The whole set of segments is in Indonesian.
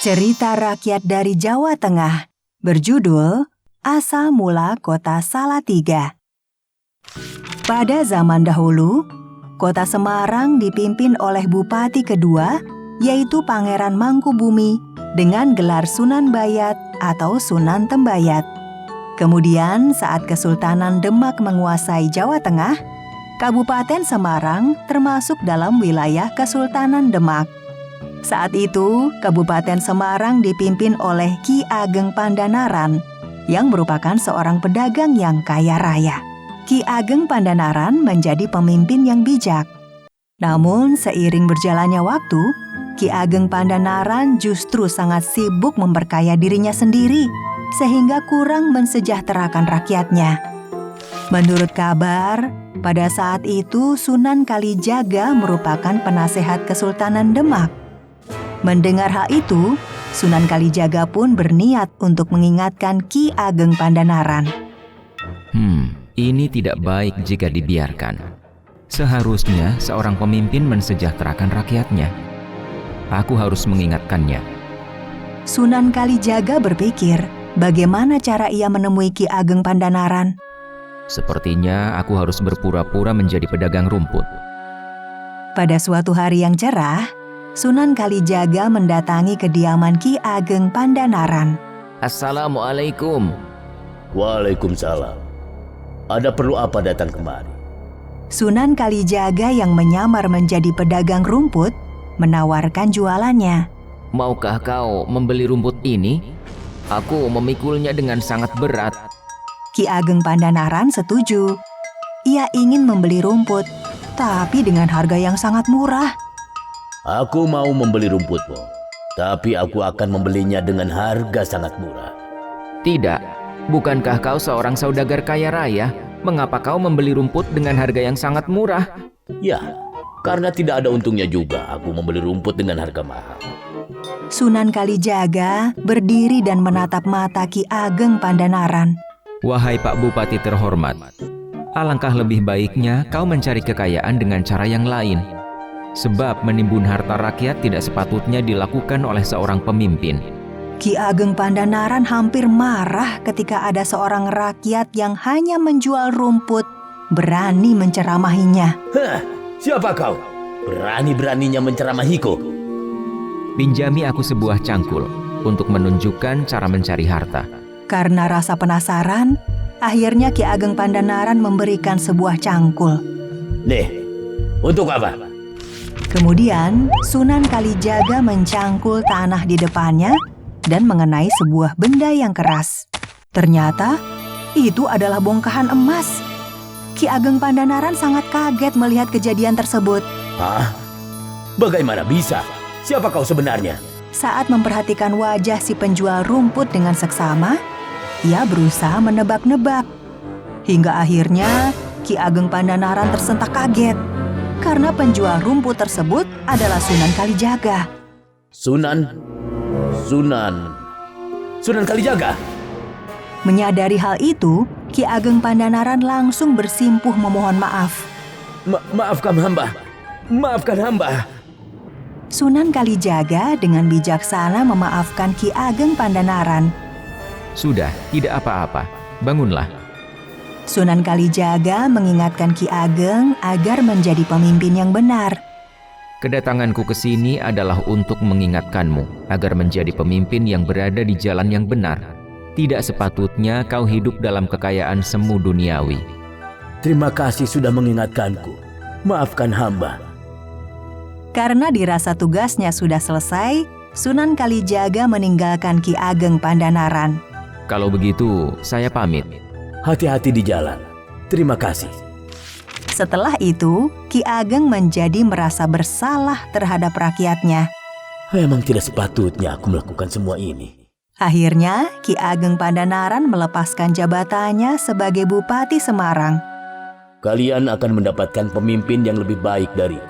Cerita rakyat dari Jawa Tengah berjudul Asal Mula Kota Salatiga. Pada zaman dahulu, kota Semarang dipimpin oleh bupati kedua, yaitu Pangeran Mangkubumi dengan gelar Sunan Bayat atau Sunan Tembayat. Kemudian saat Kesultanan Demak menguasai Jawa Tengah, Kabupaten Semarang termasuk dalam wilayah Kesultanan Demak. Saat itu, Kabupaten Semarang dipimpin oleh Ki Ageng Pandanaran yang merupakan seorang pedagang yang kaya raya. Ki Ageng Pandanaran menjadi pemimpin yang bijak. Namun, seiring berjalannya waktu, Ki Ageng Pandanaran justru sangat sibuk memperkaya dirinya sendiri, sehingga kurang mensejahterakan rakyatnya. Menurut kabar, pada saat itu Sunan Kalijaga merupakan penasehat Kesultanan Demak. Mendengar hal itu, Sunan Kalijaga pun berniat untuk mengingatkan Ki Ageng Pandanaran. Ini tidak baik jika dibiarkan. Seharusnya seorang pemimpin mensejahterakan rakyatnya. Aku harus mengingatkannya. Sunan Kalijaga berpikir, bagaimana cara ia menemui Ki Ageng Pandanaran? Sepertinya aku harus berpura-pura menjadi pedagang rumput. Pada suatu hari yang cerah, Sunan Kalijaga mendatangi kediaman Ki Ageng Pandanaran. Assalamualaikum. Waalaikumsalam. Ada perlu apa datang kemari? Sunan Kalijaga yang menyamar menjadi pedagang rumput menawarkan jualannya. Maukah kau membeli rumput ini? Aku memikulnya dengan sangat berat. Ki Ageng Pandanaran setuju. Ia ingin membeli rumput, tapi dengan harga yang sangat murah. Aku mau membeli rumputmu, tapi aku akan membelinya dengan harga sangat murah. Tidak, bukankah kau seorang saudagar kaya raya? Mengapa kau membeli rumput dengan harga yang sangat murah? Ya, karena tidak ada untungnya juga aku membeli rumput dengan harga mahal. Sunan Kalijaga berdiri dan menatap mata Ki Ageng Pandanaran. Wahai Pak Bupati terhormat, alangkah lebih baiknya kau mencari kekayaan dengan cara yang lain. Sebab menimbun harta rakyat tidak sepatutnya dilakukan oleh seorang pemimpin. Ki Ageng Pandanaran hampir marah ketika ada seorang rakyat yang hanya menjual rumput berani menceramahinya. Hah, siapa kau? Berani-beraninya menceramahiku? Pinjami aku sebuah cangkul untuk menunjukkan cara mencari harta. Karena rasa penasaran, akhirnya Ki Ageng Pandanaran memberikan sebuah cangkul. Nih, untuk apa? Kemudian, Sunan Kalijaga mencangkul tanah di depannya dan mengenai sebuah benda yang keras. Ternyata, itu adalah bongkahan emas. Ki Ageng Pandanaran sangat kaget melihat kejadian tersebut. Hah? Bagaimana bisa? Siapa kau sebenarnya? Saat memperhatikan wajah si penjual rumput dengan seksama, ia berusaha menebak-nebak. Hingga akhirnya, Ki Ageng Pandanaran tersentak kaget. Karena penjual rumput tersebut adalah Sunan Kalijaga. Sunan Kalijaga? Menyadari hal itu, Ki Ageng Pandanaran langsung bersimpuh memohon maaf. Maafkan hamba. Sunan Kalijaga dengan bijaksana memaafkan Ki Ageng Pandanaran. Sudah, tidak apa-apa. Bangunlah. Sunan Kalijaga mengingatkan Ki Ageng agar menjadi pemimpin yang benar. Kedatanganku ke sini adalah untuk mengingatkanmu agar menjadi pemimpin yang berada di jalan yang benar. Tidak sepatutnya kau hidup dalam kekayaan semu duniawi. Terima kasih sudah mengingatkanku. Maafkan hamba. Karena dirasa tugasnya sudah selesai, Sunan Kalijaga meninggalkan Ki Ageng Pandanaran. Kalau begitu, saya pamit. Hati-hati di jalan. Terima kasih. Setelah itu, Ki Ageng menjadi merasa bersalah terhadap rakyatnya. Memang tidak sepatutnya aku melakukan semua ini. Akhirnya, Ki Ageng Pandanaran melepaskan jabatannya sebagai Bupati Semarang. Kalian akan mendapatkan pemimpin yang lebih baik dariku.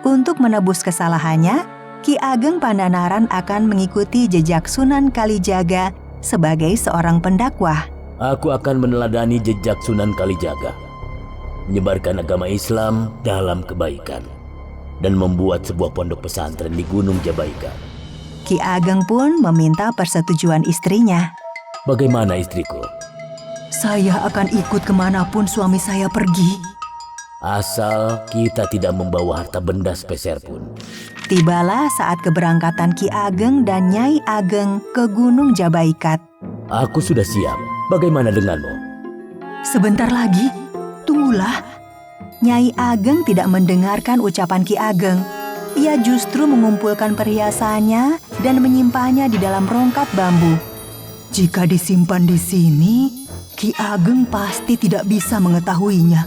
Untuk menebus kesalahannya, Ki Ageng Pandanaran akan mengikuti jejak Sunan Kalijaga sebagai seorang pendakwah. Aku akan meneladani jejak Sunan Kalijaga, menyebarkan agama Islam dalam kebaikan, dan membuat sebuah pondok pesantren di Gunung Jabaikan. Ki Ageng pun meminta persetujuan istrinya. Bagaimana istriku? Saya akan ikut kemanapun suami saya pergi. Asal kita tidak membawa harta benda sepeser pun. Tibalah saat keberangkatan Ki Ageng dan Nyai Ageng ke Gunung Jabaikat. Aku sudah siap. Bagaimana denganmu? Sebentar lagi, tunggulah. Nyai Ageng tidak mendengarkan ucapan Ki Ageng. Ia justru mengumpulkan perhiasannya dan menyimpannya di dalam rongkat bambu. Jika disimpan di sini, Ki Ageng pasti tidak bisa mengetahuinya.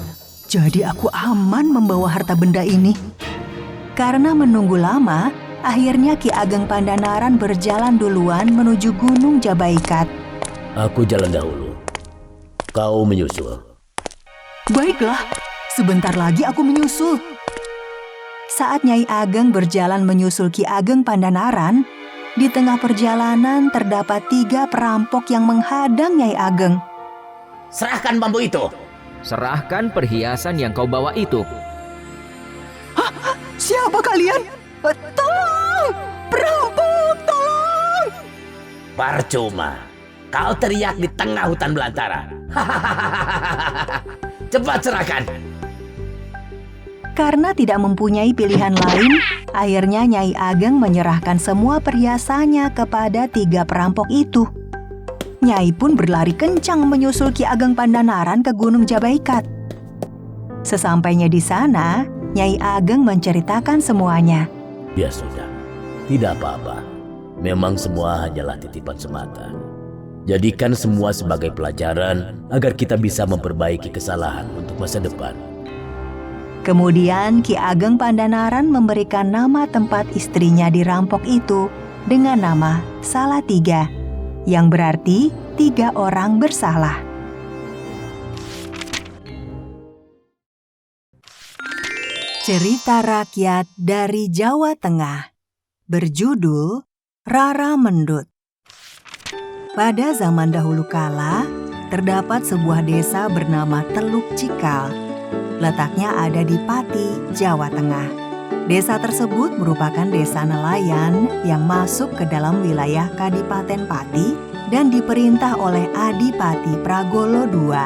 Jadi aku aman membawa harta benda ini. Karena menunggu lama, akhirnya Ki Ageng Pandanaran berjalan duluan menuju Gunung Jabaikat. Aku jalan dahulu. Kau menyusul. Baiklah, sebentar lagi aku menyusul. Saat Nyai Ageng berjalan menyusul Ki Ageng Pandanaran, di tengah perjalanan terdapat 3 perampok yang menghadang Nyai Ageng. Serahkan bambu itu. Serahkan perhiasan yang kau bawa itu. Siapa kalian? Tolong! Perampok, tolong! Percuma. Kau teriak di tengah hutan belantara. Cepat serahkan. Karena tidak mempunyai pilihan lain, akhirnya Nyai Ageng menyerahkan semua perhiasannya kepada 3 perampok itu. Nyai pun berlari kencang menyusul Ki Ageng Pandanaran ke Gunung Jabaikat. Sesampainya di sana, Nyai Ageng menceritakan semuanya. Ya sudah, tidak apa-apa. Memang semua hanyalah titipan semata. Jadikan semua sebagai pelajaran agar kita bisa memperbaiki kesalahan untuk masa depan. Kemudian Ki Ageng Pandanaran memberikan nama tempat istrinya dirampok itu dengan nama Salatiga, yang berarti 3 orang bersalah. Cerita rakyat dari Jawa Tengah berjudul Rara Mendut. Pada zaman dahulu kala, terdapat sebuah desa bernama Teluk Cikal. Letaknya ada di Pati, Jawa Tengah. Desa tersebut merupakan desa nelayan yang masuk ke dalam wilayah Kadipaten Pati dan diperintah oleh Adipati Pragolo II.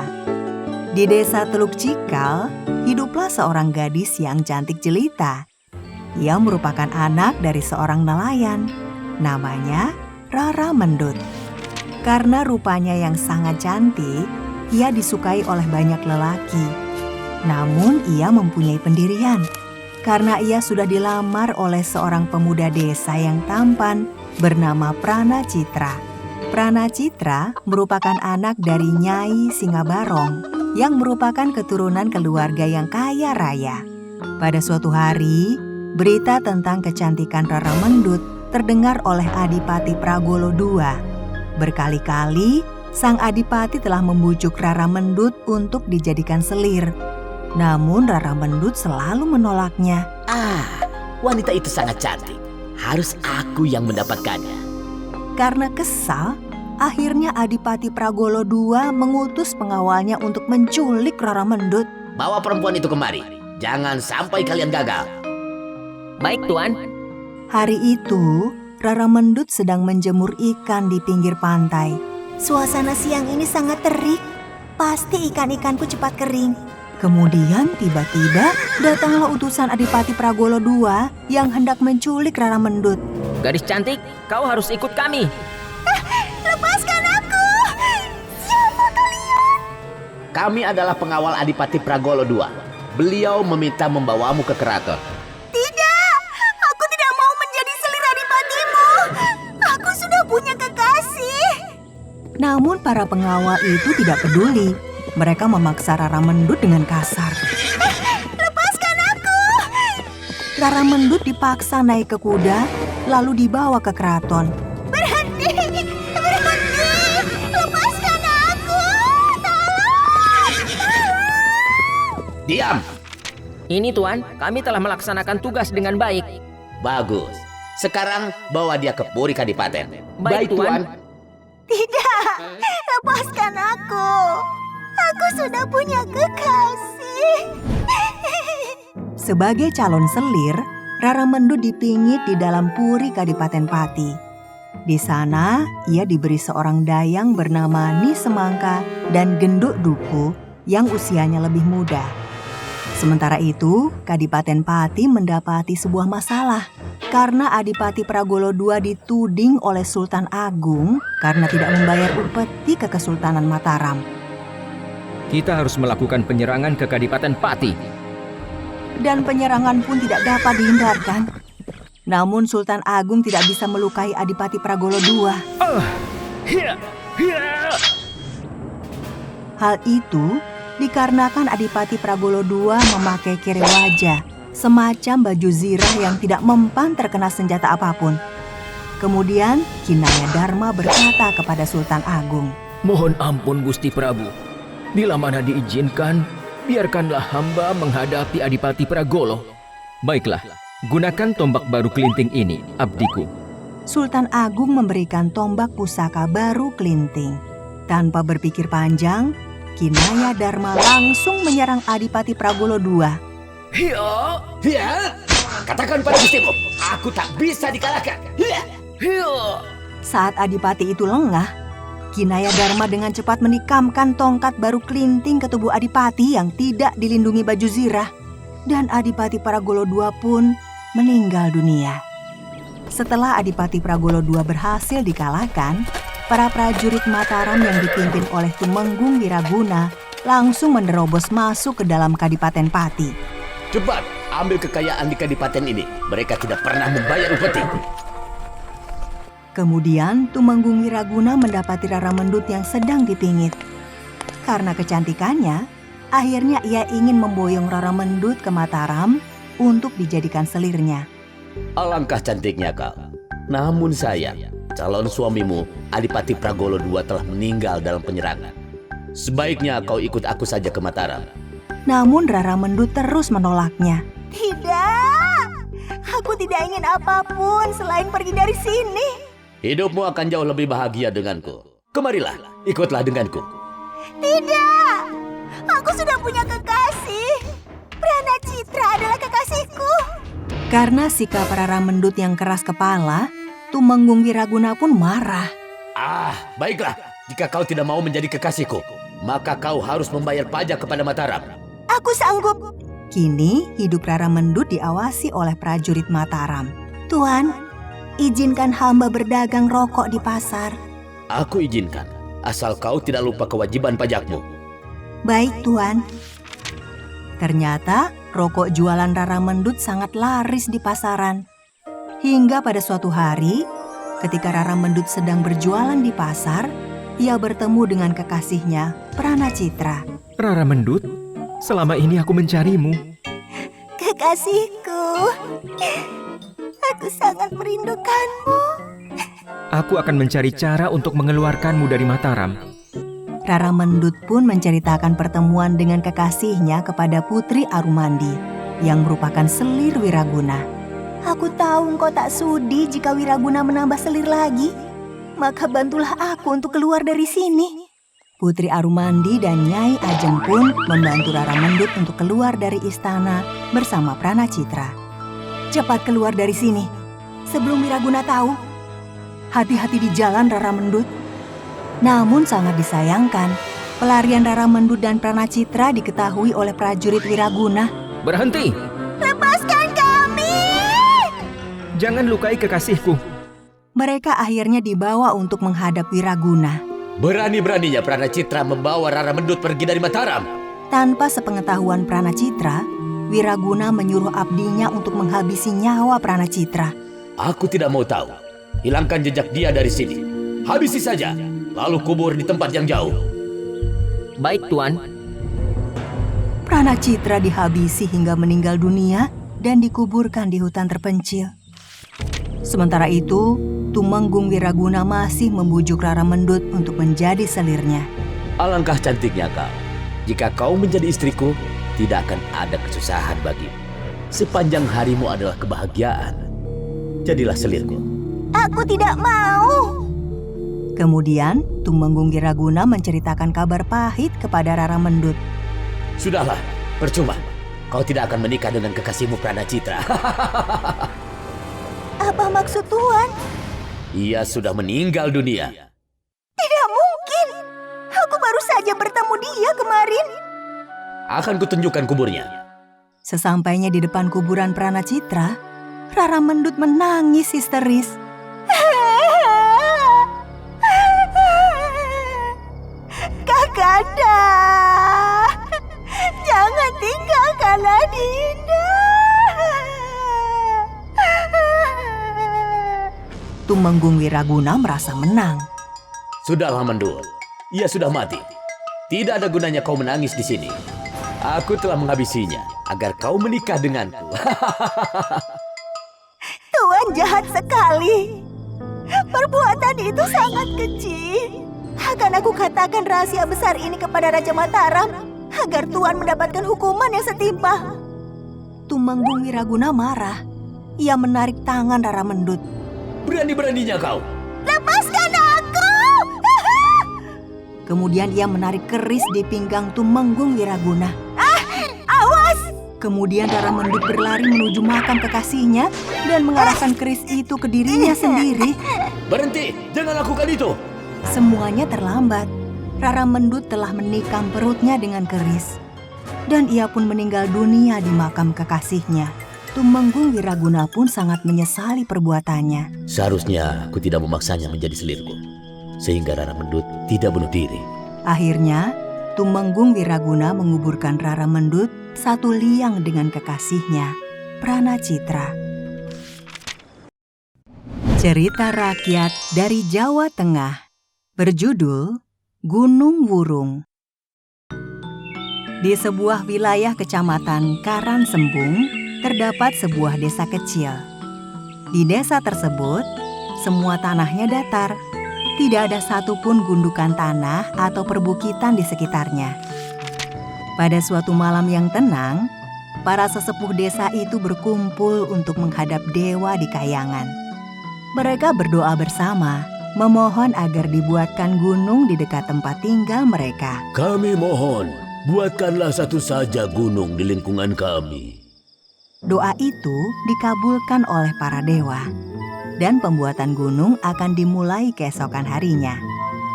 Di desa Teluk Cikal, hiduplah seorang gadis yang cantik jelita. Ia merupakan anak dari seorang nelayan, namanya Rara Mendut. Karena rupanya yang sangat cantik, ia disukai oleh banyak lelaki. Namun ia mempunyai pendirian, karena ia sudah dilamar oleh seorang pemuda desa yang tampan bernama Prana Citra. Prana Citra merupakan anak dari Nyai Singabarong yang merupakan keturunan keluarga yang kaya raya. Pada suatu hari, berita tentang kecantikan Rara Mendut terdengar oleh Adipati Pragolo II. Berkali-kali, sang Adipati telah membujuk Rara Mendut untuk dijadikan selir. Namun Rara Mendut selalu menolaknya. Wanita itu sangat cantik. Harus aku yang mendapatkannya. Karena kesal, akhirnya Adipati Pragolo II mengutus pengawalnya untuk menculik Rara Mendut. Bawa perempuan itu kemari. Jangan sampai kalian gagal. Baik, Tuan. Hari itu, Rara Mendut sedang menjemur ikan di pinggir pantai. Suasana siang ini sangat terik. Pasti ikan-ikanku cepat kering. Kemudian tiba-tiba datanglah utusan Adipati Pragolo II yang hendak menculik Rara Mendut. Gadis cantik, kau harus ikut kami. Lepaskan aku! Siapa kalian? Kami adalah pengawal Adipati Pragolo II. Beliau meminta membawamu ke keraton. Tidak! Aku tidak mau menjadi selir adipatimu! Aku sudah punya kekasih! Namun para pengawal itu tidak peduli. Mereka memaksa Rara Mendut dengan kasar. Lepaskan aku! Rara Mendut dipaksa naik ke kuda, lalu dibawa ke keraton. Berhenti! Berhenti! Lepaskan aku! Tolong! Diam! Ini, Tuan, kami telah melaksanakan tugas dengan baik. Bagus. Sekarang bawa dia ke Puri Kadipaten. Baik, Tuan. Tidak! Lepaskan aku! Aku sudah punya kekasih. Sebagai calon selir, Rara Mendut dipingit di dalam Puri Kadipaten Pati. Di sana, ia diberi seorang dayang bernama Ni Semangka dan Genduk Duku yang usianya lebih muda. Sementara itu, Kadipaten Pati mendapati sebuah masalah karena Adipati Pragolo II dituding oleh Sultan Agung karena tidak membayar upeti ke Kesultanan Mataram. Kita harus melakukan penyerangan ke Kadipaten Pati. Dan penyerangan pun tidak dapat dihindarkan. Namun Sultan Agung tidak bisa melukai Adipati Pragolo II. Hal itu dikarenakan Adipati Pragolo II memakai kere wajah, semacam baju zirah yang tidak mempan terkena senjata apapun. Kemudian Kinaya Dharma berkata kepada Sultan Agung, Mohon ampun Gusti Prabu. Bila mana diizinkan, biarkanlah hamba menghadapi Adipati Pragolo. Baiklah, gunakan tombak baru kelinting ini, abdiku. Sultan Agung memberikan tombak pusaka baru kelinting. Tanpa berpikir panjang, Kinaya Dharma langsung menyerang Adipati Pragolo II. Katakan pada gustimu, aku tak bisa dikalahkan. Saat Adipati itu lengah, Kinaya Dharma dengan cepat menikamkan tongkat baru kelinting ke tubuh Adipati yang tidak dilindungi baju zirah. Dan Adipati Pragolo II pun meninggal dunia. Setelah Adipati Pragolo II berhasil dikalahkan, para prajurit Mataram yang dipimpin oleh Tumenggung Wiraguna langsung menerobos masuk ke dalam Kadipaten Pati. Cepat, ambil kekayaan di kadipaten ini. Mereka tidak pernah membayar upeti. Kemudian Tumenggung Wiraguna mendapati Rara Mendut yang sedang dipingit. Karena kecantikannya, akhirnya ia ingin memboyong Rara Mendut ke Mataram untuk dijadikan selirnya. Alangkah cantiknya kau. Namun sayang, calon suamimu, Adipati Pragolo II telah meninggal dalam penyerangan. Sebaiknya kau ikut aku saja ke Mataram. Namun Rara Mendut terus menolaknya. Tidak, aku tidak ingin apapun selain pergi dari sini. Hidupmu akan jauh lebih bahagia denganku. Kemarilah, ikutlah denganku. Tidak, aku sudah punya kekasih. Pranacitra adalah kekasihku. Karena sikap Rara Mendut yang keras kepala, Tumenggung Wiraguna pun marah. Baiklah. Jika kau tidak mau menjadi kekasihku, maka kau harus membayar pajak kepada Mataram. Aku sanggup. Kini hidup Rara Mendut diawasi oleh prajurit Mataram. Tuan, izinkan hamba berdagang rokok di pasar. Aku izinkan, asal kau tidak lupa kewajiban pajakmu. Baik, Tuan. Ternyata rokok jualan Rara Mendut sangat laris di pasaran. Hingga pada suatu hari, ketika Rara Mendut sedang berjualan di pasar, ia bertemu dengan kekasihnya, Pranacitra. Rara Mendut, selama ini aku mencarimu. Kekasihku, aku sangat merindukanmu. Aku akan mencari cara untuk mengeluarkanmu dari Mataram. Rara Mendut pun menceritakan pertemuan dengan kekasihnya kepada Putri Arumandi, yang merupakan selir Wiraguna. Aku tahu engkau tak sudi jika Wiraguna menambah selir lagi. Maka bantulah aku untuk keluar dari sini. Putri Arumandi dan Nyai Ajeng pun membantu Rara Mendut untuk keluar dari istana bersama Pranacitra. Cepat keluar dari sini, sebelum Wiraguna tahu. Hati-hati di jalan, Rara Mendut. Namun sangat disayangkan, pelarian Rara Mendut dan Pranacitra diketahui oleh prajurit Wiraguna. Berhenti! Lepaskan kami! Jangan lukai kekasihku. Mereka akhirnya dibawa untuk menghadap Wiraguna. Berani-beraninya Pranacitra membawa Rara Mendut pergi dari Mataram. Tanpa sepengetahuan Pranacitra, Wiraguna menyuruh abdinya untuk menghabisi nyawa Pranacitra. Aku tidak mau tahu. Hilangkan jejak dia dari sini. Habisi saja, lalu kubur di tempat yang jauh. Baik, Tuan. Pranacitra dihabisi hingga meninggal dunia dan dikuburkan di hutan terpencil. Sementara itu, Tumenggung Wiraguna masih membujuk Rara Mendut untuk menjadi selirnya. Alangkah cantiknya kau. Jika kau menjadi istriku, tidak akan ada kesusahan bagimu. Sepanjang harimu adalah kebahagiaan. Jadilah selirku. Aku tidak mau. Kemudian, Tumenggung Wiraguna menceritakan kabar pahit kepada Rara Mendut. Sudahlah, percuma. Kau tidak akan menikah dengan kekasihmu Pranacitra. Apa maksud Tuan? Ia sudah meninggal dunia. Tidak mungkin. Aku baru saja bertemu dia kemarin. Akan kutunjukkan kuburnya. Sesampainya di depan kuburan Pranacitra, Rara Mendut menangis histeris. Kakanda, jangan tinggalkan Adinda. Tumenggung Wiraguna merasa menang. Sudahlah Mendut, ia sudah mati. Tidak ada gunanya kau menangis di sini. Aku telah menghabisinya agar kau menikah denganku. Tuan jahat sekali. Perbuatan itu sangat keji. Akan aku katakan rahasia besar ini kepada Raja Mataram agar Tuan mendapatkan hukuman yang setimpal. Tumenggung Wiraguna marah. Ia menarik tangan Rara Mendut. Berani-beraninya kau. Lepaskan aku! Kemudian ia menarik keris di pinggang Tumenggung Wiraguna. Awas! Kemudian Rara Mendut berlari menuju makam kekasihnya dan mengarahkan keris itu ke dirinya sendiri. Berhenti, jangan lakukan itu. Semuanya terlambat. Rara Mendut telah menikam perutnya dengan keris. Dan ia pun meninggal dunia di makam kekasihnya. Tumenggung Wiraguna pun sangat menyesali perbuatannya. Seharusnya aku tidak memaksanya menjadi selirku, sehingga Rara Mendut tidak bunuh diri. Akhirnya, Tumenggung Wiraguna menguburkan Rara Mendut satu liang dengan kekasihnya, Pranacitra. Cerita rakyat dari Jawa Tengah berjudul Gunung Wurung. Di sebuah wilayah kecamatan Karansembung, terdapat sebuah desa kecil. Di desa tersebut, semua tanahnya datar. Tidak ada satupun gundukan tanah atau perbukitan di sekitarnya. Pada suatu malam yang tenang, para sesepuh desa itu berkumpul untuk menghadap dewa di kayangan. Mereka berdoa bersama, memohon agar dibuatkan gunung di dekat tempat tinggal mereka. Kami mohon, buatkanlah satu saja gunung di lingkungan kami. Doa itu dikabulkan oleh para dewa, dan pembuatan gunung akan dimulai keesokan harinya.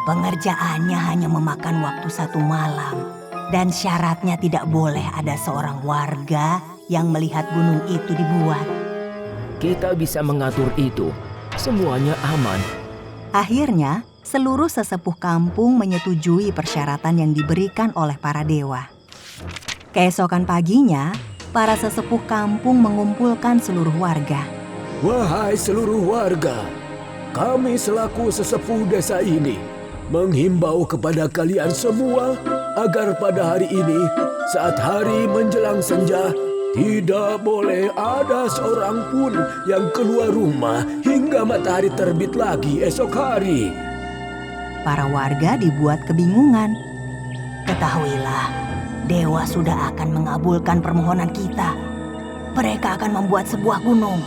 Pengerjaannya hanya memakan waktu 1 malam, dan syaratnya tidak boleh ada seorang warga yang melihat gunung itu dibuat. Kita bisa mengatur itu. Semuanya aman. Akhirnya, seluruh sesepuh kampung menyetujui persyaratan yang diberikan oleh para dewa. Keesokan paginya, para sesepuh kampung mengumpulkan seluruh warga. Wahai seluruh warga, kami selaku sesepuh desa ini menghimbau kepada kalian semua agar pada hari ini, saat hari menjelang senja, tidak boleh ada seorang pun yang keluar rumah hingga matahari terbit lagi esok hari. Para warga dibuat kebingungan. Ketahuilah, dewa sudah akan mengabulkan permohonan kita. Mereka akan membuat sebuah gunung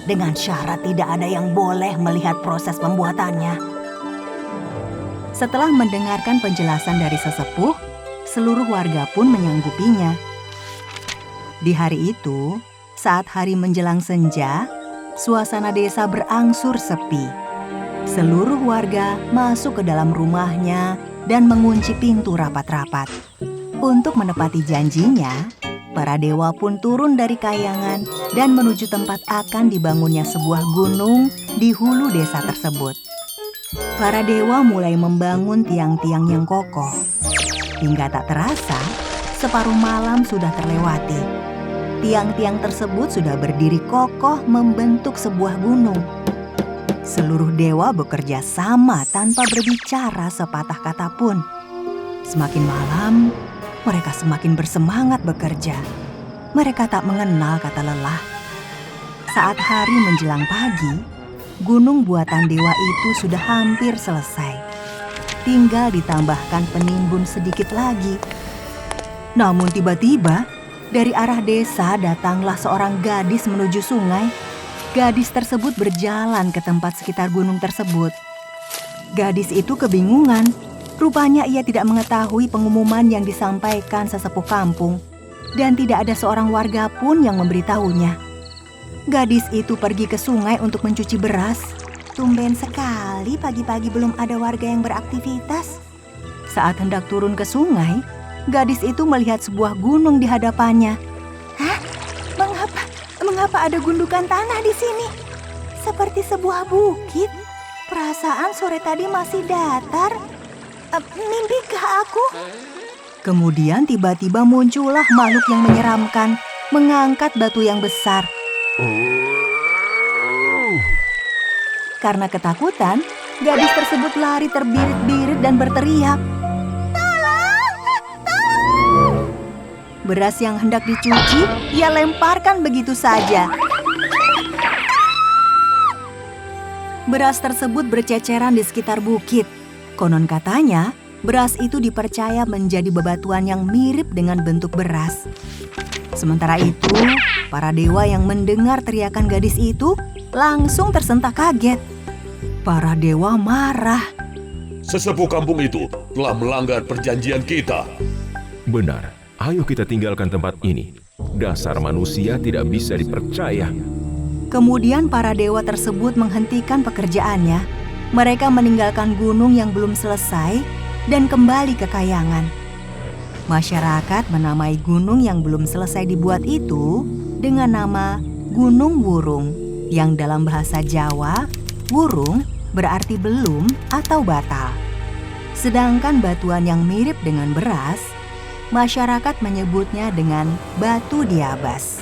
dengan syarat tidak ada yang boleh melihat proses pembuatannya. Setelah mendengarkan penjelasan dari sesepuh, seluruh warga pun menyanggupinya. Di hari itu, saat hari menjelang senja, suasana desa berangsur sepi. Seluruh warga masuk ke dalam rumahnya dan mengunci pintu rapat-rapat. Untuk menepati janjinya, para dewa pun turun dari kayangan dan menuju tempat akan dibangunnya sebuah gunung di hulu desa tersebut. Para dewa mulai membangun tiang-tiang yang kokoh. Hingga tak terasa, separuh malam sudah terlewati. Tiang-tiang tersebut sudah berdiri kokoh membentuk sebuah gunung. Seluruh dewa bekerja sama tanpa berbicara sepatah kata pun. Semakin malam, mereka semakin bersemangat bekerja. Mereka tak mengenal kata lelah. Saat hari menjelang pagi, gunung buatan dewa itu sudah hampir selesai. Tinggal ditambahkan penimbun sedikit lagi. Namun tiba-tiba, dari arah desa datanglah seorang gadis menuju sungai. Gadis tersebut berjalan ke tempat sekitar gunung tersebut. Gadis itu kebingungan. Rupanya ia tidak mengetahui pengumuman yang disampaikan sesepuh kampung. Dan tidak ada seorang warga pun yang memberitahunya. Gadis itu pergi ke sungai untuk mencuci beras. tumben sekali pagi-pagi belum ada warga yang beraktivitas. Saat hendak turun ke sungai, gadis itu melihat sebuah gunung di hadapannya. Hah? Mengapa ada gundukan tanah di sini? Seperti sebuah bukit. Perasaan sore tadi masih datar. Mimpikah aku? Kemudian tiba-tiba muncullah makhluk yang menyeramkan, mengangkat batu yang besar. Karena ketakutan, gadis tersebut lari terbirit-birit dan berteriak. Beras yang hendak dicuci, ia lemparkan begitu saja. Beras tersebut berceceran di sekitar bukit. Konon katanya, beras itu dipercaya menjadi bebatuan yang mirip dengan bentuk beras. Sementara itu, para dewa yang mendengar teriakan gadis itu langsung tersentak kaget. Para dewa marah. Sesepuh kampung itu telah melanggar perjanjian kita. Benar, ayo kita tinggalkan tempat ini. Dasar manusia tidak bisa dipercaya. Kemudian para dewa tersebut menghentikan pekerjaannya. Mereka meninggalkan gunung yang belum selesai dan kembali ke kayangan. Masyarakat menamai gunung yang belum selesai dibuat itu dengan nama Gunung Wurung, yang dalam bahasa Jawa, wurung berarti belum atau batal. Sedangkan batuan yang mirip dengan beras, masyarakat menyebutnya dengan batu diabas.